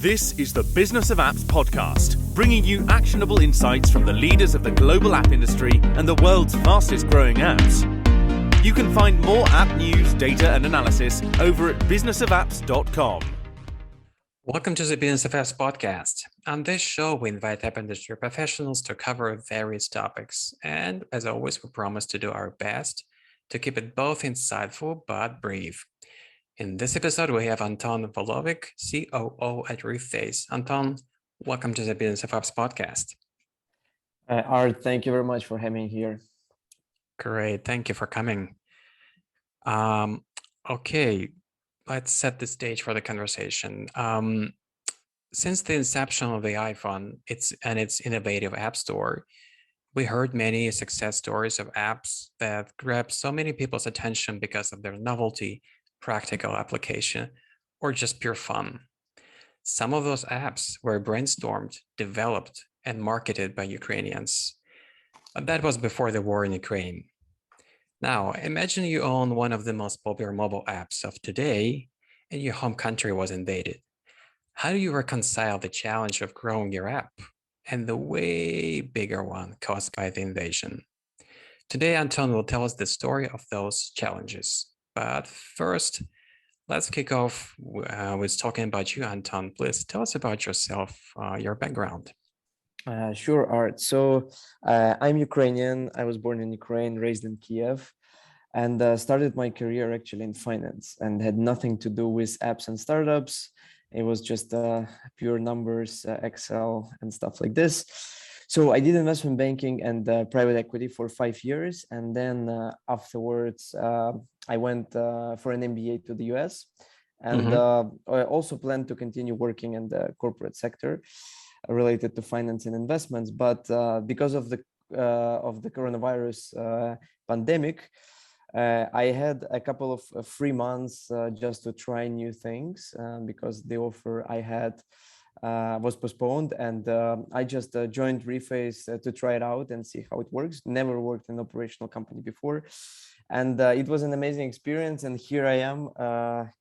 This is the Business of Apps podcast, bringing you actionable insights from the leaders of the global app industry and the world's fastest growing apps. You can find more app news, data and analysis over at businessofapps.com. Welcome to the Business of Apps podcast. On this show, we invite app industry professionals to cover various topics. And as always, we promise to do our best to keep it both insightful but brief. In this episode, we have Anton Volovyk, COO at Reface. Anton, welcome to the Business of Apps podcast. Art, thank you very much for having me here. Great, thank you for coming. Okay, let's set the stage for the conversation. Since the inception of the iPhone, its innovative app store, we heard many success stories of apps that grabbed so many people's attention because of their novelty, practical application, or just pure fun. Some of those apps were brainstormed, developed, and marketed by Ukrainians. But that was before the war in Ukraine. Now, imagine you own one of the most popular mobile apps of today, and your home country was invaded. How do you reconcile the challenge of growing your app and the way bigger one caused by the invasion? Today, Anton will tell us the story of those challenges. But first, let's kick off with talking about you, Anton. Please tell us about yourself, your background. Sure, Art. So I'm Ukrainian. I was born in Ukraine, raised in Kiev, and started my career actually in finance and had nothing to do with apps and startups. It was just pure numbers, Excel and stuff like this. So I did investment banking and private equity for 5 years. And then afterwards, I went for an MBA to the US. And I also plan to continue working in the corporate sector related to finance and investments. But because of the coronavirus pandemic, I had a couple of free months just to try new things because the offer I had was postponed, and I just joined Reface to try it out and see how it works. Never worked in an operational company before, and it was an amazing experience. And here I am,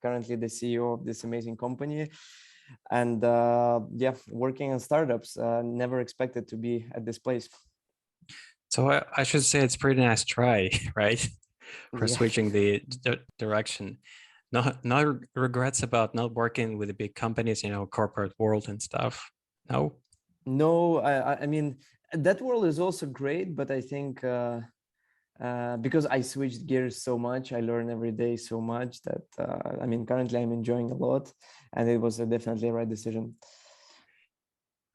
currently the CEO of this amazing company, and working on startups. Never expected to be at this place. So I should say it's a pretty nice try, right? For switching the direction. No regrets about not working with the big companies, corporate world and stuff. No. I mean, that world is also great, but I think because I switched gears so much, I learn every day so much that currently I'm enjoying a lot, and it was definitely a right decision.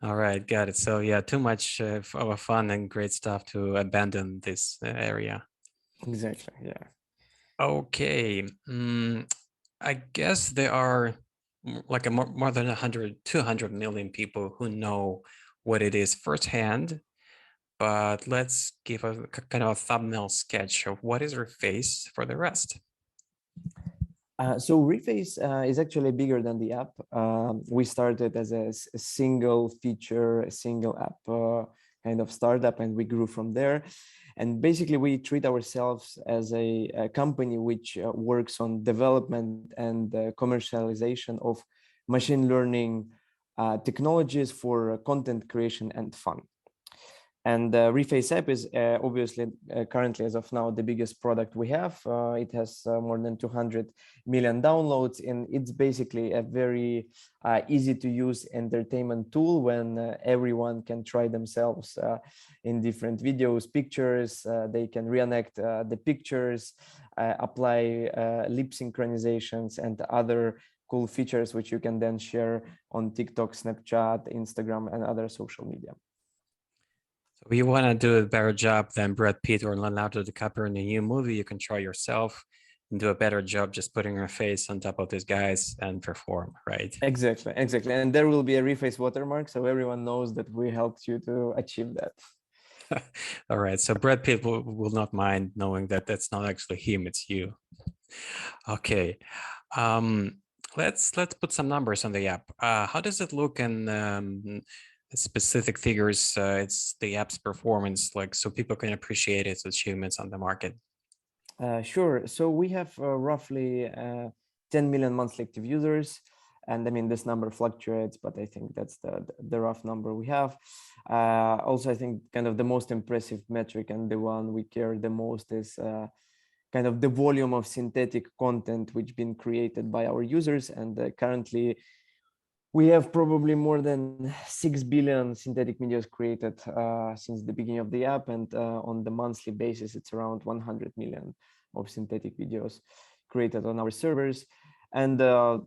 All right, got it. So yeah, too much of a fun and great stuff to abandon this area. Exactly. Yeah. Okay. I guess there are like more than 200 million people who know what it is firsthand, but let's give a kind of a thumbnail sketch of what is Reface for the rest. So Reface is actually bigger than the app. We started as a single feature, a single app kind of startup, and we grew from there. And basically, we treat ourselves as a company which works on development and commercialization of machine learning technologies for content creation and fun. And Reface app is obviously currently, as of now, the biggest product we have. It has more than 200 million downloads, and it's basically a very easy to use entertainment tool when everyone can try themselves in different videos, pictures. They can reenact the pictures, apply lip synchronizations and other cool features, which you can then share on TikTok, Snapchat, Instagram, and other social media. So if you want to do a better job than Brad Pitt or Leonardo DiCaprio in a new movie, you can try yourself and do a better job just putting your face on top of these guys and perform, right? Exactly. And there will be a Reface watermark, so everyone knows that we helped you to achieve that. All right. So Brad Pitt will not mind knowing that that's not actually him, it's you. Okay. Let's put some numbers on the app. How does it look in specific figures? It's the app's performance, like, so people can appreciate its achievements on the market. Sure. So we have roughly 10 million monthly active users. And I mean, this number fluctuates, but I think that's the rough number we have. Also, I think kind of the most impressive metric and the one we care the most is kind of the volume of synthetic content which been created by our users. And currently, we have probably more than 6 billion synthetic videos created since the beginning of the app. And on the monthly basis, it's around 100 million of synthetic videos created on our servers. And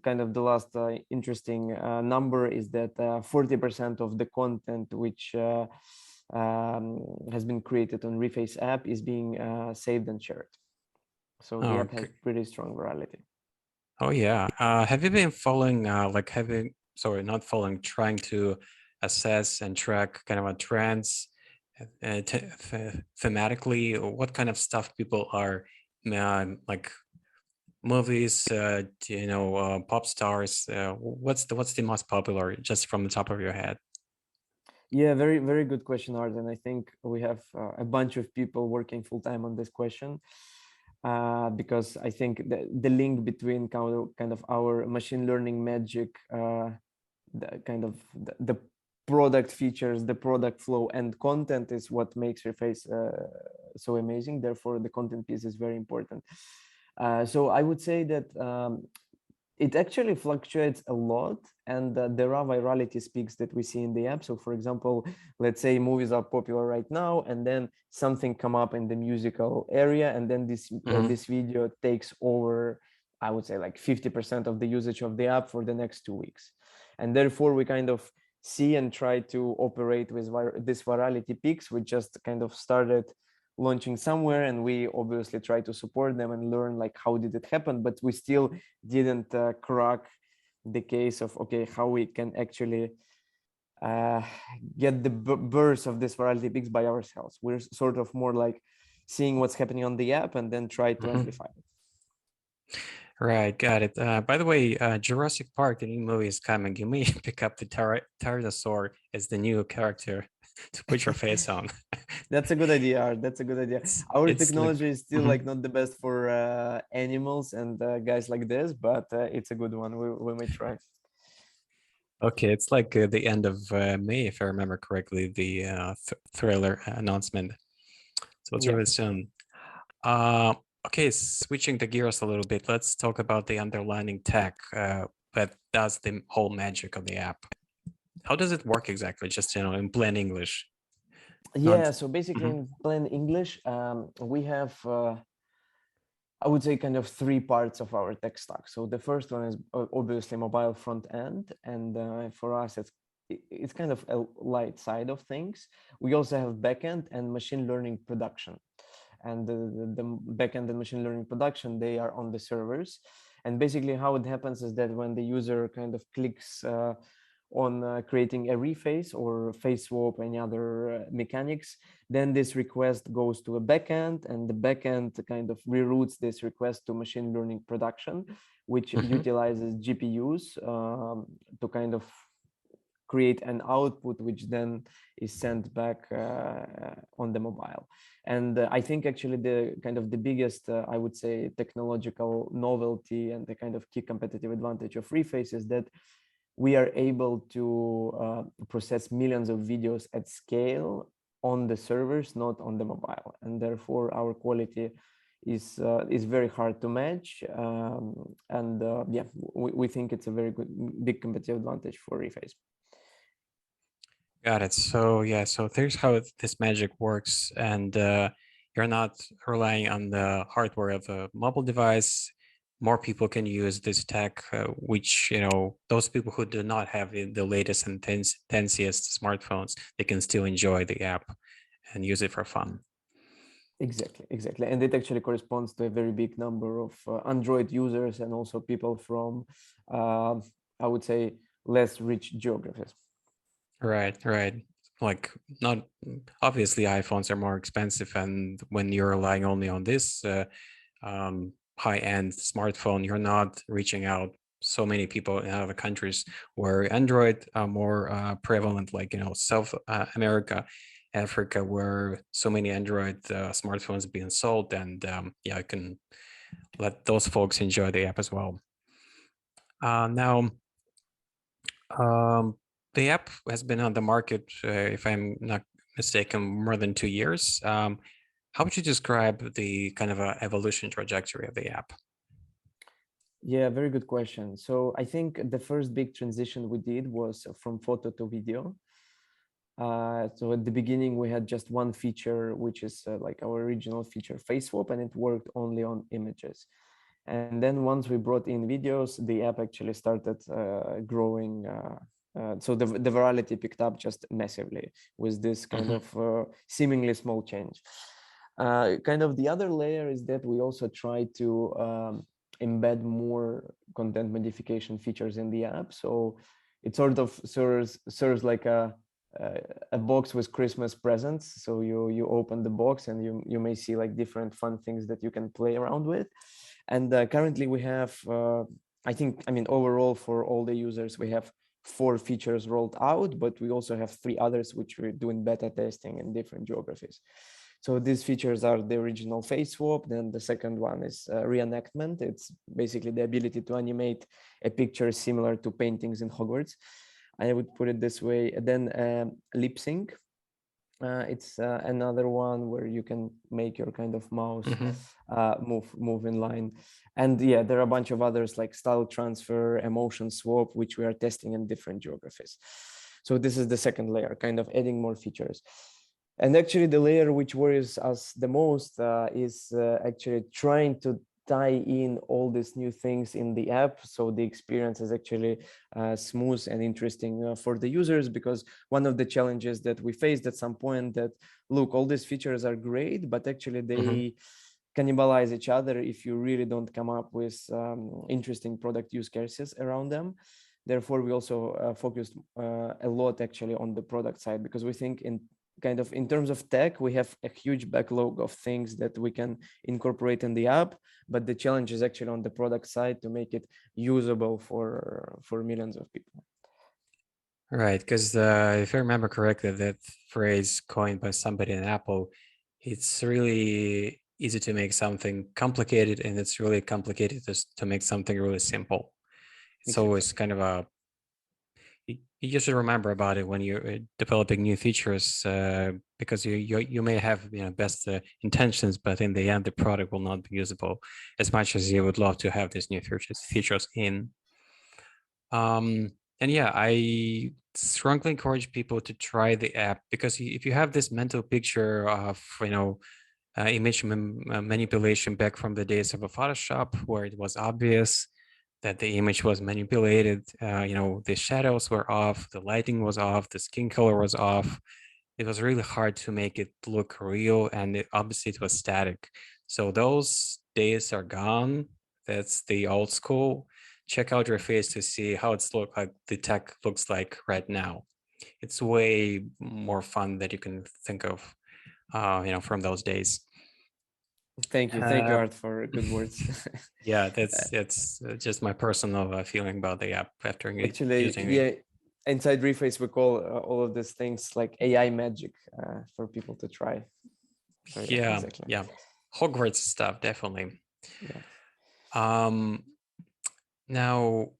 kind of the last interesting number is that 40% of the content which has been created on Reface app is being saved and shared. So the app has pretty strong virality. Oh yeah. Have you been following, not following, trying to assess and track kind of a trends thematically? Or what kind of stuff people are like movies, pop stars? What's the most popular, just from the top of your head? Yeah, very, very good question, Arden. I think we have a bunch of people working full time on this question. Because I think the link between kind of our machine learning magic, the product features, the product flow, and content is what makes Reface so amazing. Therefore, the content piece is very important. So I would say that it actually fluctuates a lot, and there are virality peaks that we see in the app. So for example, let's say movies are popular right now, and then something come up in the musical area, and then this video takes over, I would say, like 50% of the usage of the app for the next 2 weeks. And therefore we kind of see and try to operate with this virality peaks. We just kind of started launching somewhere, and we obviously try to support them and learn like how did it happen, but we still didn't crack the case of okay, how we can actually get the burst of this virality peaks by ourselves. We're sort of more like seeing what's happening on the app and then try to amplify it. Right, got it. By the way, Jurassic Park, the new movie is coming. You may pick up the Tyrannosaur as the new character to put your face on. That's a good idea, Art. That's a good idea. Our technology is still like not the best for animals and guys like this, but it's a good one. We may try. Okay, it's like the end of May, if I remember correctly, the Thriller announcement. So it's really soon. Okay, switching the gears a little bit, let's talk about the underlying tech that does the whole magic of the app. How does it work exactly? Just, in plain English. Yeah, so basically in plain English, we have, I would say, kind of 3 parts of our tech stack. So the first one is obviously mobile front end. And for us, it's kind of a light side of things. We also have backend and machine learning production. And the backend and machine learning production, they are on the servers. And basically how it happens is that when the user kind of clicks on creating a reface or face swap, any other mechanics, then this request goes to a backend, and the backend kind of reroutes this request to machine learning production, which utilizes GPUs to kind of create an output, which then is sent back on the mobile. And I think actually the kind of the biggest, I would say, technological novelty and the kind of key competitive advantage of Reface is that we are able to process millions of videos at scale on the servers, not on the mobile, and therefore our quality is very hard to match. We think it's a very big competitive advantage for Reface. Got it. So here's how this magic works, and you're not relying on the hardware of a mobile device. More people can use this tech, which, those people who do not have the latest and fanciest smartphones, they can still enjoy the app and use it for fun. Exactly. And it actually corresponds to a very big number of Android users and also people from, I would say, less rich geographies. Right. Like, not obviously iPhones are more expensive, and when you're relying only on this high-end smartphone, you're not reaching out so many people in other countries where Android are more prevalent, like South America, Africa, where so many Android smartphones being sold, and I can let those folks enjoy the app as well. Now, The app has been on the market, if I'm not mistaken, more than 2 years. How would you describe the kind of evolution trajectory of the app? Yeah, very good question. So I think the first big transition we did was from photo to video. So at the beginning, we had just one feature, which is like our original feature, face swap, and it worked only on images. And then once we brought in videos, the app actually started growing. So the virality picked up just massively with this kind of seemingly small change. Kind of the other layer is that we also try to embed more content modification features in the app. So it sort of serves like a box with Christmas presents. So you open the box and you may see like different fun things that you can play around with. And currently we have, I mean, overall for all the users, we have 4 features rolled out, but we also have 3 others which we're doing beta testing in different geographies. So these features are the original face swap. Then the second one is reenactment. It's basically the ability to animate a picture similar to paintings in Hogwarts. I would put it this way. And then lip sync. It's another one where you can make your kind of mouse move in line. And yeah, there are a bunch of others like style transfer, emotion swap, which we are testing in different geographies. So this is the second layer, kind of adding more features. And actually the layer which worries us the most is actually trying to tie in all these new things in the app so the experience is actually smooth and interesting for the users, because one of the challenges that we faced at some point that, look, all these features are great, but actually they cannibalize each other if you really don't come up with interesting product use cases around them. Therefore, we also focused a lot actually on the product side, because we think in terms of tech, we have a huge backlog of things that we can incorporate in the app, but the challenge is actually on the product side to make it usable for millions of people. Right, because if I remember correctly, that phrase coined by somebody in Apple, it's really easy to make something complicated, and it's really complicated to make something really simple. It's always kind of you should remember about it when you're developing new features, because you may have best intentions, but in the end the product will not be usable as much as you would love to have these new features in. And yeah, I strongly encourage people to try the app, because if you have this mental picture of image manipulation back from the days of a Photoshop, where it was obvious that the image was manipulated, the shadows were off, the lighting was off, the skin color was off. It was really hard to make it look real, and obviously it was static. So those days are gone. That's the old school. Check out Reface to see how the tech looks like right now. It's way more fun that you can think of, from those days. Thank you, Art, for good words. Yeah, that's just my personal feeling about the app after actually using it. Inside Reface we call all of these things like AI magic for people to try. So, yeah, exactly. Yeah, Hogwarts stuff, definitely. Now,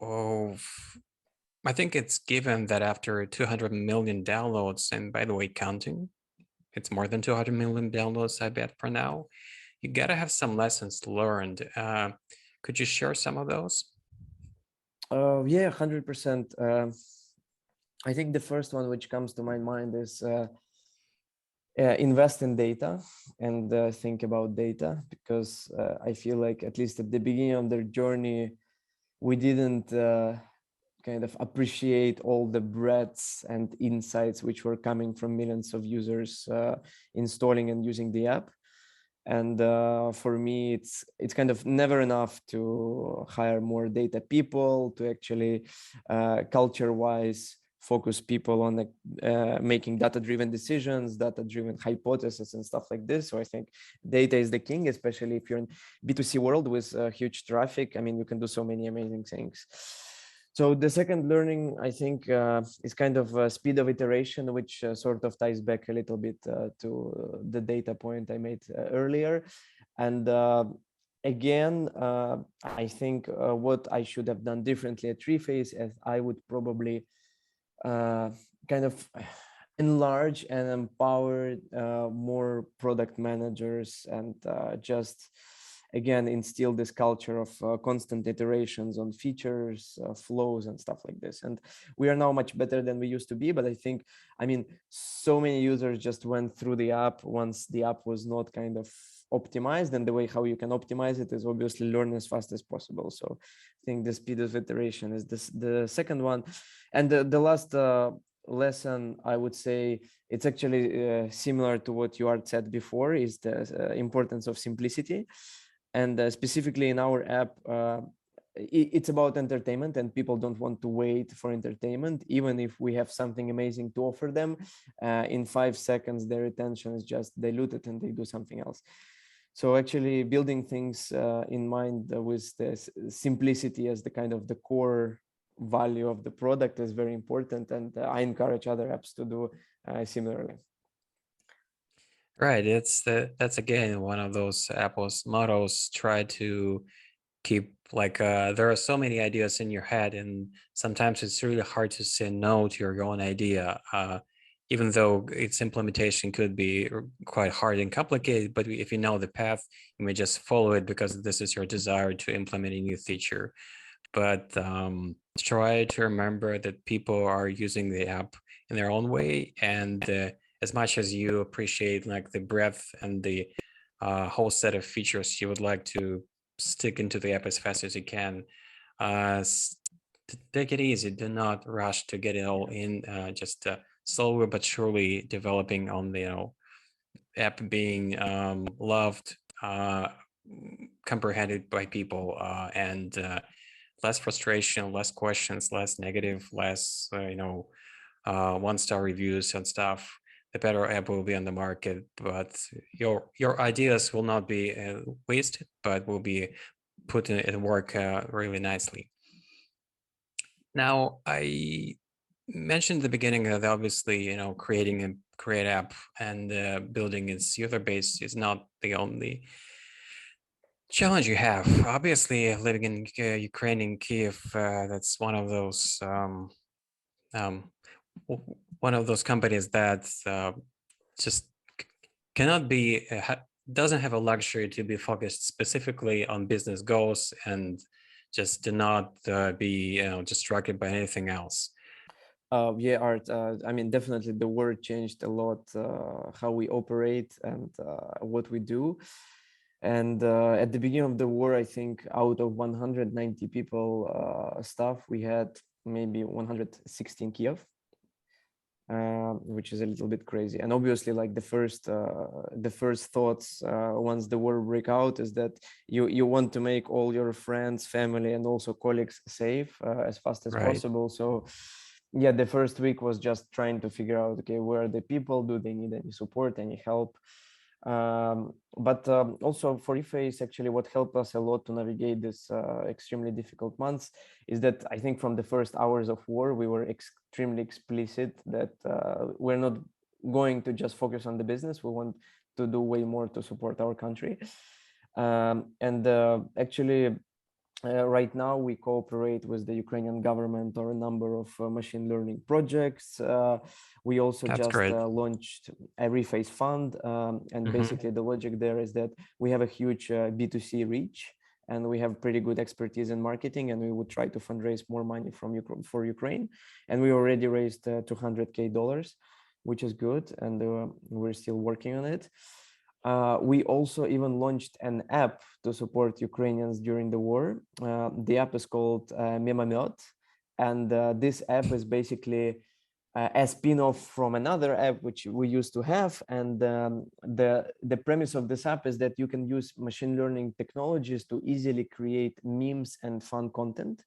I think it's given that after 200 million downloads, and by the way, counting, it's more than 200 million downloads, I bet, for now, you gotta have some lessons learned. Could you share some of those? Yeah, 100%. I think the first one which comes to my mind is invest in data and think about data, because I feel like at least at the beginning of their journey, we didn't kind of appreciate all the breadths and insights which were coming from millions of users installing and using the app. And for me, it's kind of never enough to hire more data people to actually culture-wise focus people on making data-driven decisions, data-driven hypotheses and stuff like this. So I think data is the king, especially if you're in B2C world with huge traffic. I mean, you can do so many amazing things. So the second learning, I think, is kind of speed of iteration, which sort of ties back a little bit to the data point I made earlier. And again, I think what I should have done differently at Reface, as I would probably kind of enlarge and empower more product managers, and just again instill this culture of constant iterations on features, flows, and stuff like this. And we are now much better than we used to be, but I mean so many users just went through the app once the app was not kind of optimized, and the way how you can optimize it is obviously learn as fast as possible. So I think the speed of iteration is the second one. And the last lesson, I would say, it's actually similar to what you had said before, is the importance of simplicity. And specifically in our app, it's about entertainment, and people don't want to wait for entertainment. Even if we have something amazing to offer them, in 5 seconds their attention is just diluted and they do something else. So actually building things in mind with the simplicity as the kind of the core value of the product is very important, and I encourage other apps to do similarly. Right. That's again one of those Apple's mottos. Try to keep there are so many ideas in your head, and sometimes it's really hard to say no to your own idea, even though its implementation could be quite hard and complicated. But if you know the path, you may just follow it because this is your desire to implement a new feature. But try to remember that people are using the app in their own way, and as much as you appreciate the breadth and the whole set of features, you would like to stick into the app as fast as you can. Take it easy. Do not rush to get it all in. Just slowly but surely developing on the app being loved, comprehended by people, and less frustration, less questions, less negative, less 1-star reviews and stuff. The better app will be on the market, but your ideas will not be wasted, but will be put in work really nicely. Now, I mentioned at the beginning that obviously, creating a great app and building its user base is not the only challenge you have. Obviously, living in Ukraine, in Kiev, that's one of those companies that just cannot be doesn't have a luxury to be focused specifically on business goals, and just do not be distracted by anything else. Yeah, Art, I mean, definitely the world changed a lot, how we operate and what we do. And at the beginning of the war, I think out of 190 people staff, we had maybe 116 Kiev, which is a little bit crazy. And obviously, like the first thoughts once the war break out is that you want to make all your friends, family, and also colleagues safe as fast as possible. So yeah, the first week was just trying to figure out, okay, where are the people? Do they need any support, any help? But also for Reface, actually, what helped us a lot to navigate this extremely difficult months is that I think from the first hours of war, we were extremely explicit that we're not going to just focus on the business. We want to do way more to support our country. Actually, right now, we cooperate with the Ukrainian government on a number of machine learning projects. We also launched a Reface fund. And basically, the logic there is that we have a huge B2C reach, and we have pretty good expertise in marketing, and we would try to fundraise more money for Ukraine. And we already raised $200K, which is good, and we're still working on it. We also even launched an app to support Ukrainians during the war. The app is called Memamyot, and this app is basically a spin-off from another app which we used to have. And the premise of this app is that you can use machine learning technologies to easily create memes and fun content,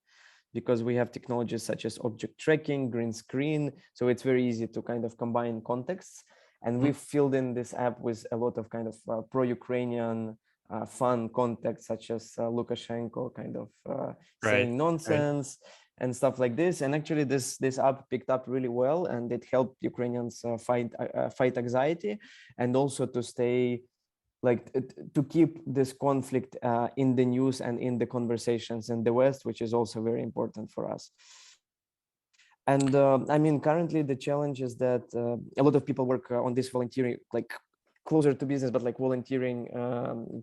because we have technologies such as object tracking, green screen. So it's very easy to kind of combine contexts. And we've filled in this app with a lot of kind of pro-Ukrainian fun context, such as Lukashenko kind of saying nonsense and stuff like this. And actually, this app picked up really well, and it helped Ukrainians fight anxiety, and also to stay to keep this conflict in the news and in the conversations in the West, which is also very important for us. And I mean, currently the challenge is that a lot of people work on this volunteering, like closer to business, but like volunteering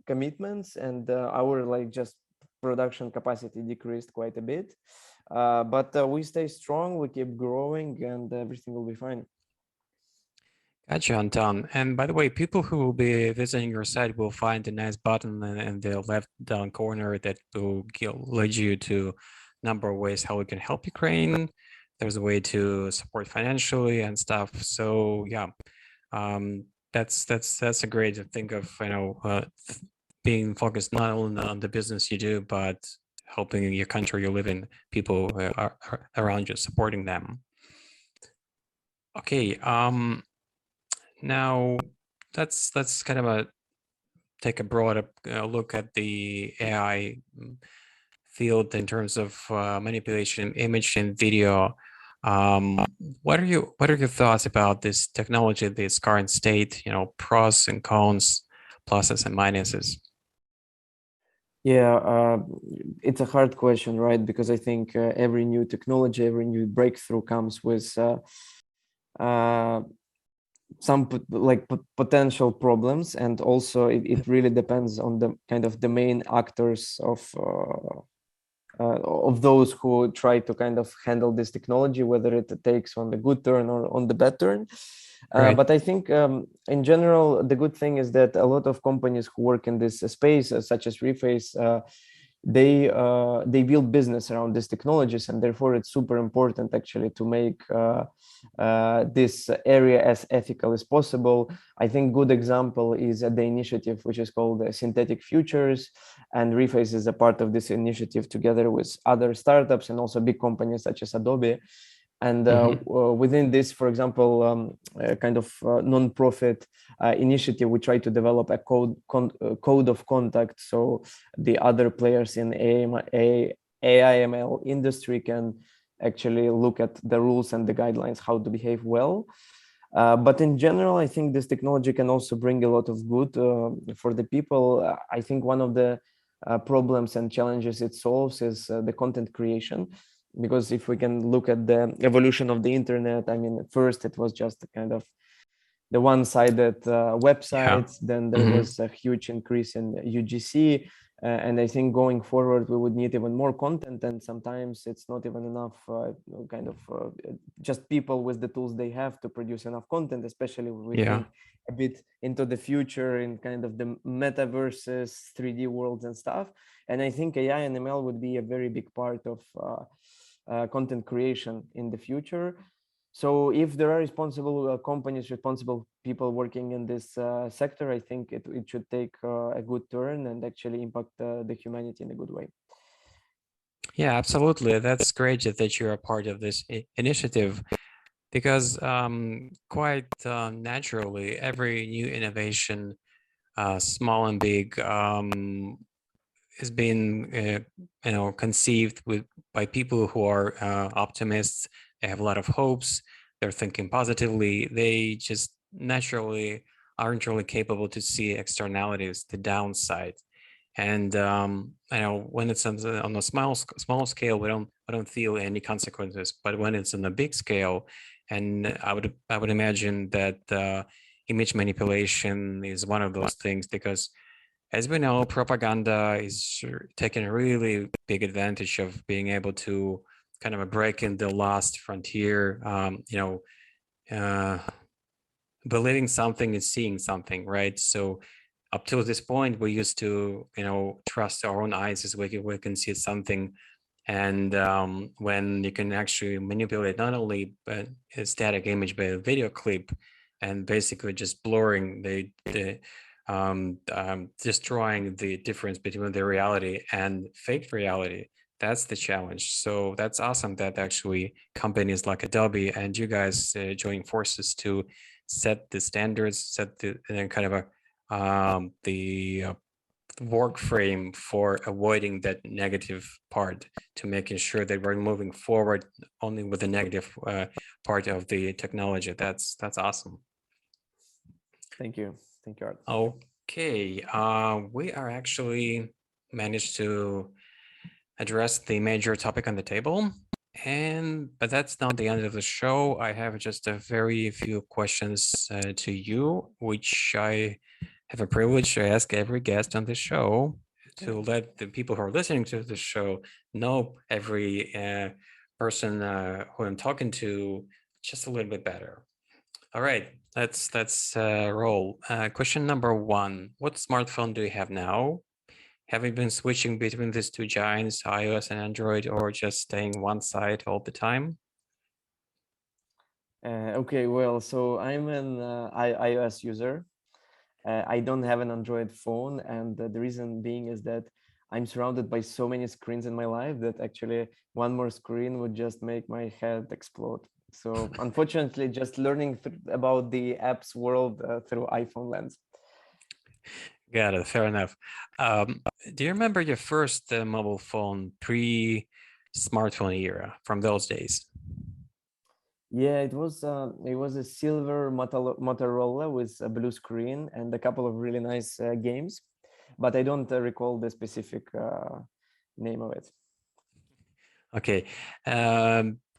commitments, and our like just production capacity decreased quite a bit. But we stay strong, we keep growing, and everything will be fine. Gotcha, Anton. And by the way, people who will be visiting your site will find a nice button in the left down corner that will lead you to a number of ways how we can help Ukraine. There's a way to support financially and stuff. So yeah, that's a great to think of, being focused not only on the business you do, but helping your country you live in, people are around you, supporting them. Okay. Now, let's kind of take a broader look at the AI field in terms of manipulation, image and video. What are your thoughts about this technology, this current state? Pros and cons, pluses and minuses. Yeah, it's a hard question, right? Because I think every new technology, every new breakthrough comes with some potential problems, and also it really depends on the kind of the main actors of those who try to kind of handle this technology, whether it takes on the good turn or on the bad turn. Right. But I think in general, the good thing is that a lot of companies who work in this space, such as Reface, they build business around these technologies, and therefore it's super important actually to make this area as ethical as possible. I think good example is the initiative which is called Synthetic Futures, and Reface is a part of this initiative together with other startups and also big companies such as Adobe. And within this, for example, kind of non-profit initiative, we try to develop a code of conduct, so the other players in AI/ML industry can actually look at the rules and the guidelines how to behave well. But in general, I think this technology can also bring a lot of good for the people. I think one of the problems and challenges it solves is the content creation. Because if we can look at the evolution of the internet, I mean, at first it was just kind of the one-sided websites, then there was a huge increase in UGC, and I think going forward we would need even more content, and sometimes it's not even enough just people with the tools they have to produce enough content, especially when we think a bit into the future in kind of the metaverses, 3D worlds and stuff. And I think AI and ML would be a very big part of content creation in the future. So if there are responsible companies, responsible people working in this sector, I think it should take a good turn and actually impact the humanity in a good way. Yeah, absolutely. That's great that you're a part of this initiative, because quite naturally, every new innovation, small and big, is being conceived by people who are optimists. They have a lot of hopes. They're thinking positively. They just naturally aren't really capable to see externalities, the downside. And when it's on a small scale, we don't feel any consequences. But when it's on a big scale, and I would imagine that image manipulation is one of those things, because as we know, propaganda is taking a really big advantage of being able to kind of break in the last frontier. Believing something is seeing something, right? So up till this point, we used to, trust our own eyes as we can see something. And when you can actually manipulate not only a static image, but a video clip, and basically just blurring destroying the difference between the reality and fake reality. That's the challenge. So that's awesome that actually companies like Adobe and you guys join forces to set the standards, set the kind of the work frame for avoiding that negative part, to making sure that we're moving forward only with the negative part of the technology. That's awesome. Thank you. Thank you, Art. Okay, we are actually managed to address the major topic on the table. But that's not the end of the show. I have just a very few questions to you, which I have a privilege to ask every guest on the show to let the people who are listening to the show know every person who I'm talking to just a little bit better. All right, let's roll. Question number one: what smartphone do you have now? Have you been switching between these two giants, iOS and Android, or just staying one side all the time? Okay, well, so I'm an iOS user. I don't have an Android phone, and the reason being is that I'm surrounded by so many screens in my life that actually one more screen would just make my head explode. So unfortunately, just learning about the apps world through iPhone lens. Got it. Fair enough. Do you remember your first mobile phone pre-smartphone era from those days? Yeah, it was a silver Motorola with a blue screen and a couple of really nice games, but I don't recall the specific name of it. Okay.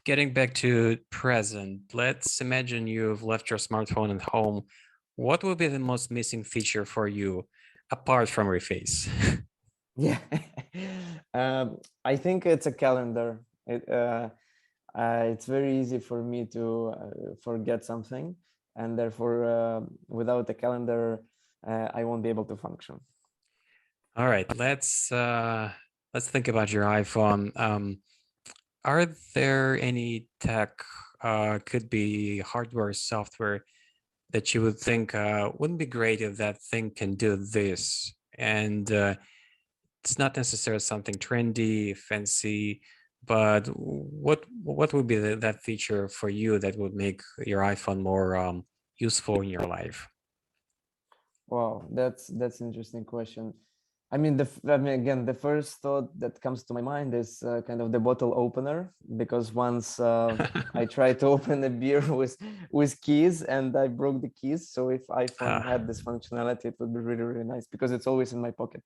Getting back to present, let's imagine you've left your smartphone at home. What will be the most missing feature for you apart from Reface? Yeah, I think it's a calendar. It's very easy for me to forget something, and therefore, without a calendar, I won't be able to function. All right, let's think about your iPhone. Are there any tech, could be hardware, software, that you would think wouldn't be great if that thing can do this? And it's not necessarily something trendy, fancy, but what would be that feature for you that would make your iPhone more useful in your life? Wow, that's an interesting question. I mean, again, the first thought that comes to my mind is kind of the bottle opener, because once I tried to open a beer with keys and I broke the keys. So if iPhone had this functionality, it would be really, really nice because it's always in my pocket.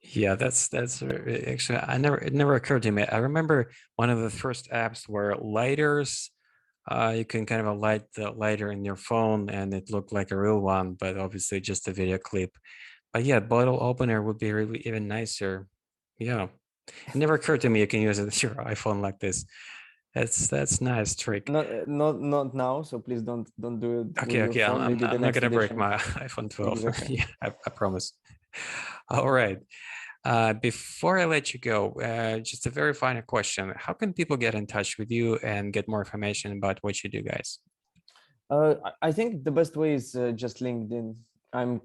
Yeah, that's actually it never occurred to me. I remember one of the first apps where lighters, you can kind of light the lighter in your phone and it looked like a real one, but obviously just a video clip. But yeah, bottle opener would be really even nicer. Yeah, it never occurred to me you can use it with your iPhone like this. That's nice trick. Not now. So please don't do it. Okay. I'm not gonna break my iPhone 12. Exactly. Yeah, I promise. All right. Before I let you go, just a very final question. How can people get in touch with you and get more information about what you do, guys? I think the best way is just LinkedIn. I'm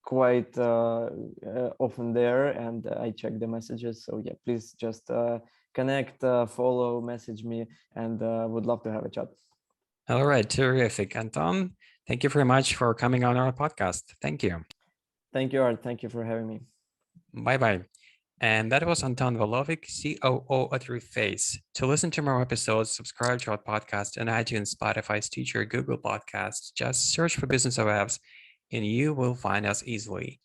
quite often there and I check the messages. So yeah, please just connect, follow, message me, and would love to have a chat. All right, terrific. Anton, thank you very much for coming on our podcast. Thank you. Thank you, Art. Thank you for having me. Bye-bye. And that was Anton Volovyk, COO at Reface. To listen to more episodes, subscribe to our podcast on iTunes, Spotify, Stitcher, Google Podcasts. Just search for Business of Apps and you will find us easily.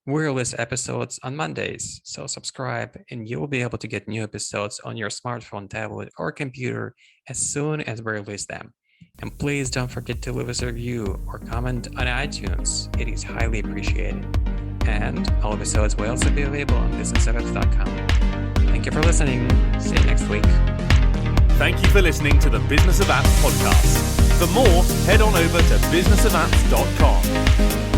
We release episodes on Mondays, so subscribe and you will be able to get new episodes on your smartphone, tablet, or computer as soon as we release them. And please don't forget to leave us a review or comment on iTunes. It is highly appreciated. And all episodes will also be available on businessofapps.com. Thank you for listening. See you next week. Thank you for listening to the Business of Apps podcast. For more, head on over to businessofapps.com.